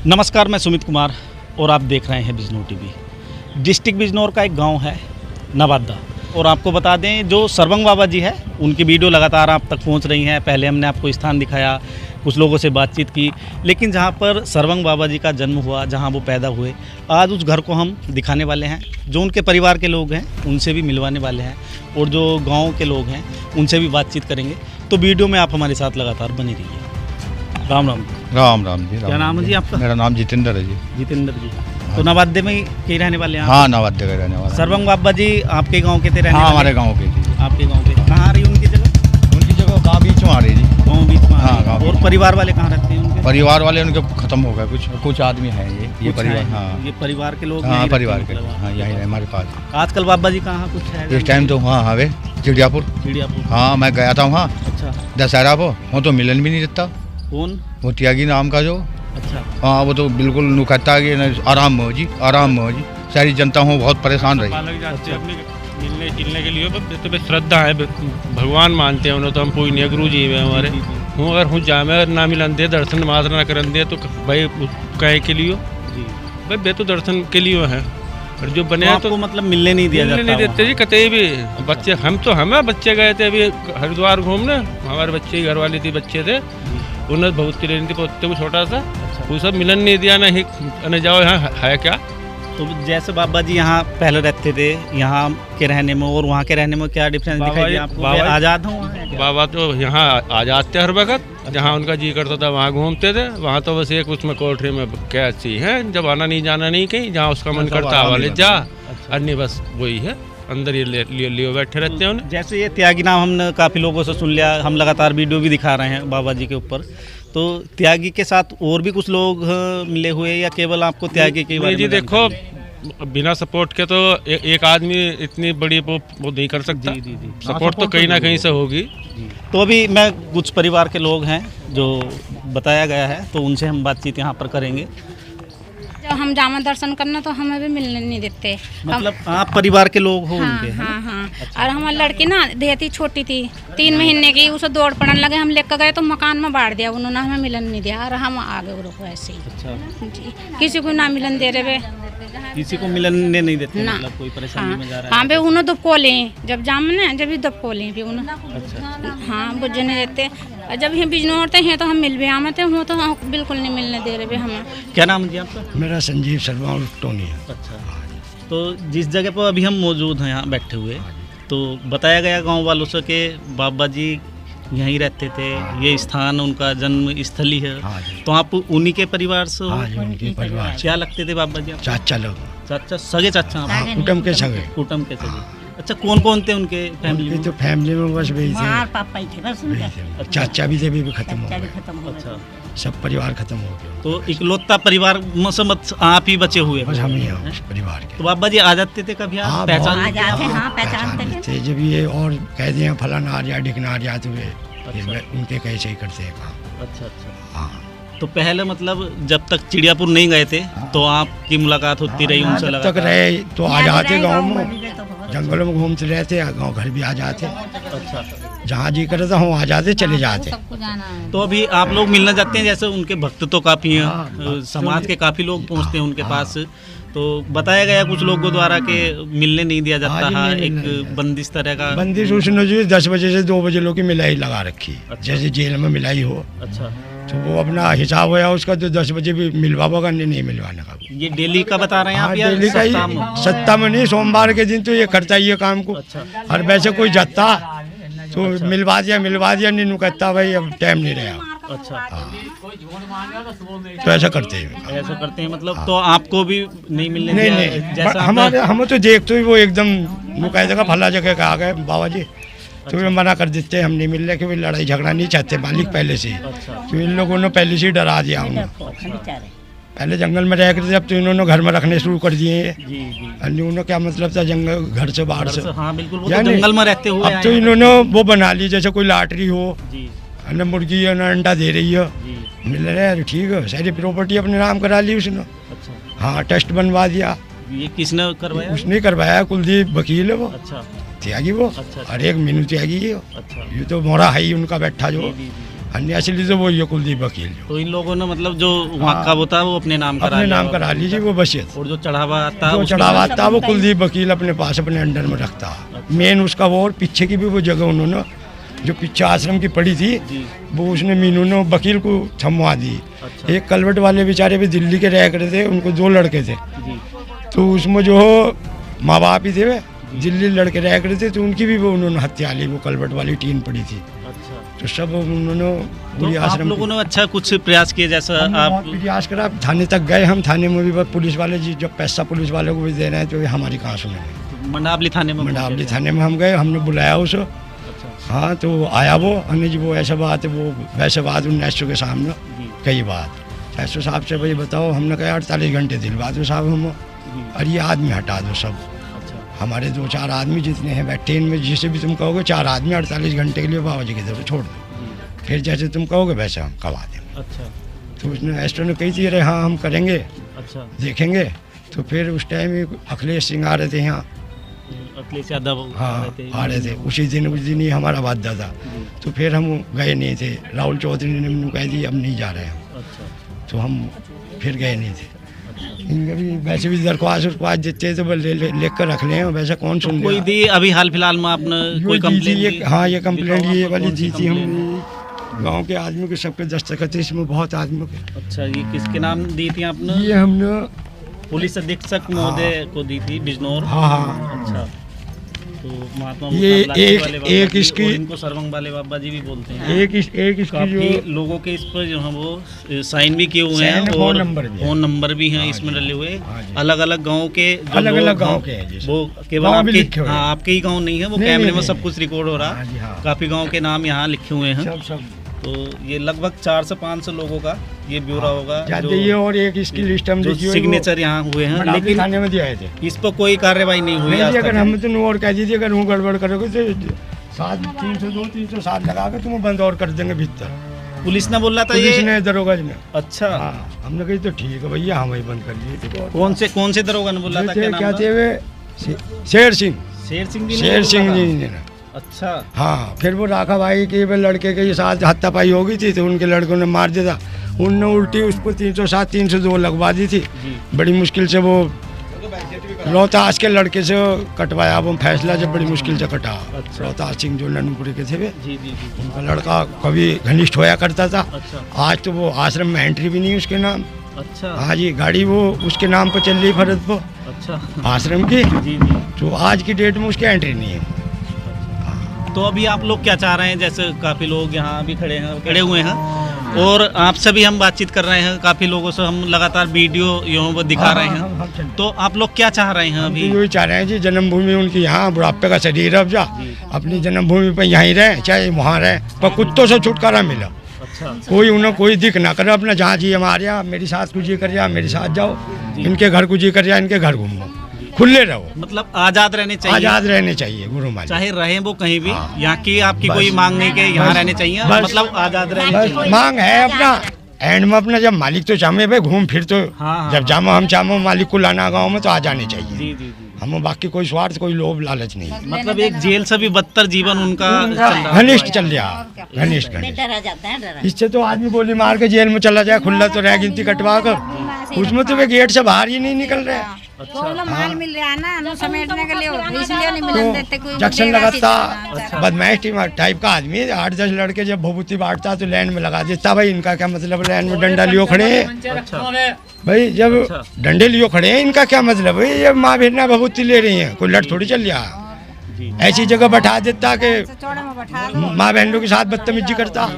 नमस्कार, मैं सुमित कुमार और आप देख रहे हैं बिजनौर टीवी। डिस्ट्रिक्ट बिजनौर का एक गांव है नवादा, और आपको बता दें जो सरवंग बाबा जी है उनकी वीडियो लगातार आप तक पहुंच रही हैं। पहले हमने आपको स्थान दिखाया, कुछ लोगों से बातचीत की, लेकिन जहां पर सरवंग बाबा जी का जन्म हुआ, जहां वो पैदा हुए, आज उस घर को हम दिखाने वाले हैं। जो उनके परिवार के लोग हैं उनसे भी मिलवाने वाले हैं, और जो गाँव के लोग हैं उनसे भी बातचीत करेंगे। तो वीडियो में आप हमारे साथ लगातार बनी रहिए। राम राम। राम राम जी। क्या नाम है जी आपका? मेरा नाम जितेंद्र है जी। जितेंद्र जी, तो नवाद्य में के रहने वाले हैं आप? हाँ, नवाद्य का रहने वाला। सरवंग बाबा जी आपके गांव के थे? रहने हाँ, वाले? हमारे गांव के जी। आपके गांव के कहाँ आ रही है उनकी जगह? उनकी जगह गाँव बीच में आ रही जी। गांव बीच में। हाँ, गाँव और परिवार वाले कहाँ रहते हैं उनके? परिवार वाले उनके खत्म हो गए, कुछ आदमी हैं ये कुछ परिवार। हैं, हाँ, ये परिवार के लोग हाँ यहीं परिवार रहते के। हैं मतलब? हाँ, यही है हमारे पास। आजकल बाबा जी कहाँ कुछ है? इस टाइम तो हाँ हवे चिड़ियापुर। चिड़ियापुर। हाँ, मैं गया था वहाँ अच्छा। दशहरा को, वो तो मिलन भी नहीं देता। कौन? वो त्यागी नाम का जो। अच्छा। हाँ, वो तो बिल्कुल नुकता कि आराम में हो जी, आराम में हो जी। सारी जनता हूँ बहुत परेशान रही। अच्छा। मिलने जुलने के लिए तो श्रद्धा है, भगवान मानते हैं उन्हें, तो हम कोई नहीं, गुरु जी है हमारे। हूँ अगर हूँ जामे ना मिलन दे, दर्शन मात्र ना करन दे, तो भाई कहे के लिए भाई बे तो दर्शन के लिए है। और जो बने तो आपको मतलब मिलने नहीं दिया जाता? नहीं देते जी कतई भी। बच्चे हम बच्चे गए थे अभी हरिद्वार घूमने, हमारे बच्चे की घरवाली थी, बच्चे थे, उन्हें बहुत लेनी थी, पोते को छोटा सा, वो सब मिलन नहीं दिया ना ही जाओ यहाँ है क्या। तो जैसे बाबा जी यहाँ पहले रहते थे, यहाँ के रहने में और वहाँ के रहने में क्या डिफरेंस दिखाई दिया आपको? आज़ाद हूँ बाबा तो यहाँ आ जाते हर वक्त, जहाँ उनका जी करता था वहाँ घूमते थे। वहाँ तो बस एक उसमें कोठरी में कैसी है, जब आना नहीं जाना नहीं कहीं, जहाँ उसका मन करता है वाले जा, अन्य बस वही है, अंदर ये लिए बैठे रहते हैं उन्हें। जैसे ये त्यागी नाम हमने काफ़ी लोगों से सुन लिया, हम लगातार वीडियो भी दिखा रहे हैं बाबा जी के ऊपर। तो त्यागी के साथ और भी कुछ लोग मिले हुए या केवल आपको त्यागी के बारे में? जी देखो, बिना सपोर्ट के तो एक आदमी इतनी बड़ी वो नहीं कर सकता। जी। सपोर्ट तो कहीं ना कहीं से होगी। तो अभी मैं कुछ परिवार के लोग हैं जो बताया गया है, तो उनसे हम बातचीत यहाँ पर करेंगे। जब हम जामा दर्शन करना तो हमें भी मिलने नहीं देते। मतलब आप परिवार के लोग हो? हाँ, उनके? हाँ। और हमारी लड़की ना देती छोटी थी, 3 महीने की, उसे दौड़ पड़ने लगे, हम लेकर गए तो मकान में बांट दिया उन्होंने, हमें मिलन नहीं दिया और हम आगे रुको ऐसे ही। अच्छा जी, किसी को ना मिलन दे रहे, किसी को मिलने नहीं देते? ना। मतलब कोई परेशानी में जा रहा है? हाँ, उन्हें दबको लें, जब जामने जब भी दबको लें भी उन्हें। अच्छा। हाँ, बुझे नहीं देते। और जब हम बिजनौर हैं तो हम मिल भी आते हैं, तो हम बिल्कुल नहीं मिलने दे रहे हमें। क्या नाम है जी आपका? मेरा संजीव शर्मा और टोनी है। अच्छा। तो जिस जगह पर अभी हम मौजूद हैं यहाँ बैठे हुए, तो बताया गया गांव वालों से कि बाबा जी यहीं रहते थे, ये स्थान उनका जन्म स्थली है। तो आप उन्हीं के परिवार से हो? हाँ जी, उनके परिवार। क्या लगते थे बाबा जी आप? चाचा लोग। चाचा, सगे चाचा आप? कुटुम के सगे। कुटुम के सगे। अच्छा, कौन कौन थे उनके फैमिली में? तो फैमिली में बस वही थे। पापा ही थे बस उनके। चाचा भी थे, भी खत्म हो चाचा भी गए। खत्म हो गए। अच्छा। सब परिवार खत्म हो गया। तो इकलौता परिवार में से मत आप ही बचे हुए? बस हम ही हैं उस परिवार के। तो बाबा जी आ जाते थे कभी? आप हाँ, पहचान आ लेते? जाते, हाँ पहचानते थे। थे जब ये और कह दिए फलाना आ जा ढिकना आ जा, तो वे फिर उनके कैसे ही करते हैं काम। अच्छा अच्छा। हाँ, तो पहले मतलब जब तक चिड़ियापुर नहीं गए थे तो आपकी मुलाकात होती रही उनसे? जब तक रहे तो आ जाते गाँव में, जंगलों में घूमते रहते, गाँव घर भी आ जाते। अच्छा। जहाँ जी करे तो हम आ जाते, चले जाते। तो अभी आप लोग मिलना चाहते हैं? जैसे उनके भक्त तो काफ़ी हैं, समाज के काफ़ी लोग पहुंचते हैं उनके पास, तो बताया गया कुछ लोगों द्वारा कि मिलने नहीं दिया जाता है, एक बंदिश तरह का। बंदिश उसने जो 10 बजे से 2 बजे लोग की मिलाई लगा रखी। जैसे जेल में मिलाई हो। अच्छा। तो वो अपना हिसाब होया उसका, तो 10 बजे भी मिलवागा, नहीं मिलवाने का। ये डेली का बता रहे हैं आप? डेली का ही, सप्ताह में नहीं, सोमवार के दिन तो ये करता ही है काम को। और वैसे कोई जाता तो मिलवा दिया, नहीं कहता भाई अब टाइम नहीं रहा। अच्छा। तो ऐसा करते हैं। ऐसा करते हैं मतलब? तो आपको भी नहीं मिलने नहीं दिया? नहीं, जैसा हमारे हम तो देखते ही वो एकदम वो कह देगा फला जगह का आ गए बाबा जी, तो वे मना कर देते हैं, हम नहीं मिल रहे, कि वे लड़ाई झगड़ा नहीं चाहते मालिक पहले से। तो इन लोगों ने पहले से ही डरा दिया उन्हें। पहले जंगल में रह कर जब तो इन्होंने घर में रखने शुरू कर दिए। उन्होंने क्या मतलब था जंगल घर से बाहर से? हाँ बिल्कुल, वो तो जंगल में रहते हुए। अब तो इन्होंने वो बना ली, जैसे कोई लॉटरी हो, न मुर्गी है न अंडा दे रही है, मिल रहा है, ठीक है, सारी प्रॉपर्टी अपने नाम करा ली उसने। अच्छा। हाँ, टेस्ट बनवा दिया। ये किसने करवाया? उसने करवाया, कुलदीप वकील है वो। अच्छा। त्यागी वो। अच्छा। और एक मीनू त्यागी है। अच्छा। ये तो मोरा है ही उनका बैठा जो। अन्यासी ली तो वो ये कुलदीप वकील जो तो इन लोगों ने मतलब जो वहाँ का वो था वो अपने नाम करा अपने लिया नाम करा लीजिए वो वसीयत। और जो चढ़ावा था जो उसमें- चढ़ावा था वो कुलदीप वकील अपने पास अपने अंडर में रखता। मेन उसका वो और पीछे की भी वो जगह उन्होंने जो पीछे आश्रम की पड़ी थी जी। वो उसने मीनू ने वकील को थमवा दी। अच्छा। एक कलवट वाले बेचारे भी दिल्ली के रह करे थे, उनको 2 लड़के थे, जी तो उसमें जो माँ बाप ही थे वे दिल्ली लड़के रह करे थे, तो उनकी भी वो उन्होंने हत्या ली। वो कलवट वाली टीन पड़ी थी, अच्छा। तो सब उन्होंने पूरी तो आप आश्रम लोगों ने अच्छा कुछ प्रयास किए जैसा हमने आप बहुत प्रयास करा। थाने तक गए हम, थाने में भी पुलिस वाले जी जब पैसा पुलिस वाले को भी दे रहे हैं तो ये हमारी कहाँ सुनेंगे। मंडावली थाने में मंडावली थाने में हम गए, हमने बुलाया उसे। अच्छा। हाँ तो आया वो अनुज, वो ऐसा बात है, वो वैसे बात 1900 के सामने जी। कई बात ऐसो साहब से भाई बताओ, हमने कहा 48 घंटे दिलवा दो साहब हम, जी। और ये आदमी हटा दो सब। अच्छा। हमारे 2-4 आदमी जितने हैं बैठे इनमें जिसे भी तुम कहोगे 4 आदमी 48 घंटे के लिए बाबा जी की तरफ छोड़ दो, जी। फिर जैसे तुम कहोगे वैसे हम करवा देंगे। अच्छा। तो उसने एस्ट्रो ने कही थी अरे हाँ हम करेंगे, अच्छा। देखेंगे। तो फिर उस टाइम अखिलेश सिंह आ रहे थे यहाँ, अखिलेश यादव हाँ आ रहे थे उस दिन ही हमारा वादा था। तो फिर हम गए नहीं थे, राहुल चौधरी ने मैंने कह दी अब नहीं जा रहे हम, अच्छा। तो हम फिर गए नहीं थे। इनके भी वैसे भी दरख्वास्त देते तो लिख कर रख लें, वैसे कौन सुन कोई लेगा। दी अभी हाल फिलहाल में आपने कोई कंप्लेंट दी? हाँ ये कंप्लेंट ये वाली कौन सी दी थी कंप्लेंट? हम गांव के आदमी के सबके दस्तखत थे, इसमें बहुत आदमियों के। अच्छा, ये किसके नाम दी थी आपने? ये हमने पुलिस अधीक्षक महोदय को दी थी बिजनौर। हाँ हाँ अच्छा। तो महात्मा ये बुद्ध लाठी एक- वाले बाबा एक जी, इसकी- और इनको सरवंग वाले बाबा जी भी बोलते हैं। एक इसकी काफी जो लोगों के इस पर जो है वो साइन भी किए हुए हैं साइन, और फोन नंबर भी है। फोन नंबर भी हैं हाँ इसमें जी, डले हुए। हाँ जी। अलग अलग गांव के जो अलग-अलग लोग गाँव हैं, के हैं जी। वो केवल गाँव भी आपके, लिखे हुए हैं। हाँ आपके ही गांव नहीं है, वो नहीं, कैमरे नहीं, में सब नहीं। कुछ रिकॉर्ड हो रहा हाँ जी, हाँ। काफी गाँव के नाम यहाँ लिखे हुए हैं। सब तो ये लगभग 400 से 500 लोगों का ये ब्यौरा होगा जाते ये और एक इसकी लिस्ट हम जो देखिए सिग्नेचर यहाँ हुए हैं, लेकिन थाने में दिए थे। इस पर कोई कार्रवाई नहीं हुई नहीं आज जी, तक। अगर हम तो और कह दीजिए अगर हूँ गड़बड़ करोगे तो 302-307 लगा के तुम्हें बंद और कर देंगे भीतर। पुलिस ने बोला था पुलिस ये। ने दरोगा जी ने। अच्छा, हाँ हमने कही तो ठीक है भैया हम वही बंद कर लिए। कौन से दरोगा ने बोला था? क्या क्या नाम थे था? वे शेर सिंह, शेर सिंह जी ने शेर बोला सिंह था? जी ने। अच्छा। हाँ फिर वो राखा भाई के वे लड़के के साथ हाथापाई हो गई थी, तो उनके लड़कों ने मार दिया था। उनने उल्टी उसको 307-302 लगवा दी थी। जी। बड़ी मुश्किल से वो रोहतास के लड़के से कटवाया, वो फैसला जब बड़ी मुश्किल से कटा। अच्छा। रोहतास सिंह जो ननपुरी के थे वे, जी जी जी। उनका लड़का कभी घनिष्ठ होया करता था। अच्छा। आज तो वो आश्रम में एंट्री भी नहीं उसके नाम। अच्छा। हाँ जी, गाड़ी वो उसके नाम पर चल रही फरद पर अच्छा। आश्रम की, जी जी। तो आज की डेट में उसकी एंट्री नहीं है। तो अभी आप लोग क्या चाह रहे हैं? जैसे काफ़ी लोग यहाँ अभी खड़े हुए हैं और आपसे भी हम बातचीत कर रहे हैं, काफ़ी लोगों से हम लगातार वीडियो यहाँ पर दिखा रहे हैं। तो आप लोग क्या चाह रहे हैं हम अभी? तो यही चाह रहे हैं जी, जन्मभूमि उनकी यहाँ, बुढ़ापे का शरीर अब जा अपनी जन्मभूमि पर यहीं रहे, चाहे वहाँ रहे, पर कुत्तों से छुटकारा मिला। अच्छा। कोई उन्हें कोई दिख ना करे, अपना जहाँ जी हमारे यहाँ मेरी सास को जी कर जा मेरे साथ जाओ, इनके घर को जी कर जा इनके घर घूमो, खुले रहो, मतलब आज़ाद रहने चाहिए। आज़ाद रहने चाहिए गुरु मालिक। चाहे रहें वो कहीं भी, हाँ। यहाँ की आपकी बस। कोई मांग नहीं कि यहाँ बस। रहने चाहिए, बस। मतलब आज़ाद रहने बस चाहिए। मांग है अपना एंड में अपना, जब मालिक तो चाहे भाई घूम फिर तो, हाँ, जब जामो हम चाहो मालिक को लाना गाँव में तो आ जाने चाहिए। जी जी जी। हमें बाकी कोई स्वार्थ कोई लोभ लालच नहीं। मतलब एक जेल से भी बदतर जीवन उनका चल रहा है। घनिष्ठ चल रहा, घनिष्ठ घनिष्ठ। डरा जाता है, डरा। इससे तो आदमी गोली मार के जेल में चला जाए, खुला तो रह गिनती कटवा कर, उसमें तो वे गेट से बाहर ही नहीं निकल रहे। तो माल मिल रहा है ना, नो समेटने के लिए इसलिए नहीं मिलन देते कोई। तो जंक्शन लगाता अच्छा। बदमाश टाइप का आदमी, 8-10 लड़के जब भभूति बांटता तो लाइन में लगा देता। भाई इनका क्या मतलब, लाइन में डंडा लियो खड़े हैं। अच्छा। भाई जब अच्छा। डंडे लियो खड़े हैं इनका क्या मतलब है, ये माँ भेजना भभूति ले रही है, कोई लड़ थोड़ी चल रहा। जी। ऐसी जगह बैठा देता कि चौड़े में बैठा लो। माँ बहनों के साथ बदतमीजी करता।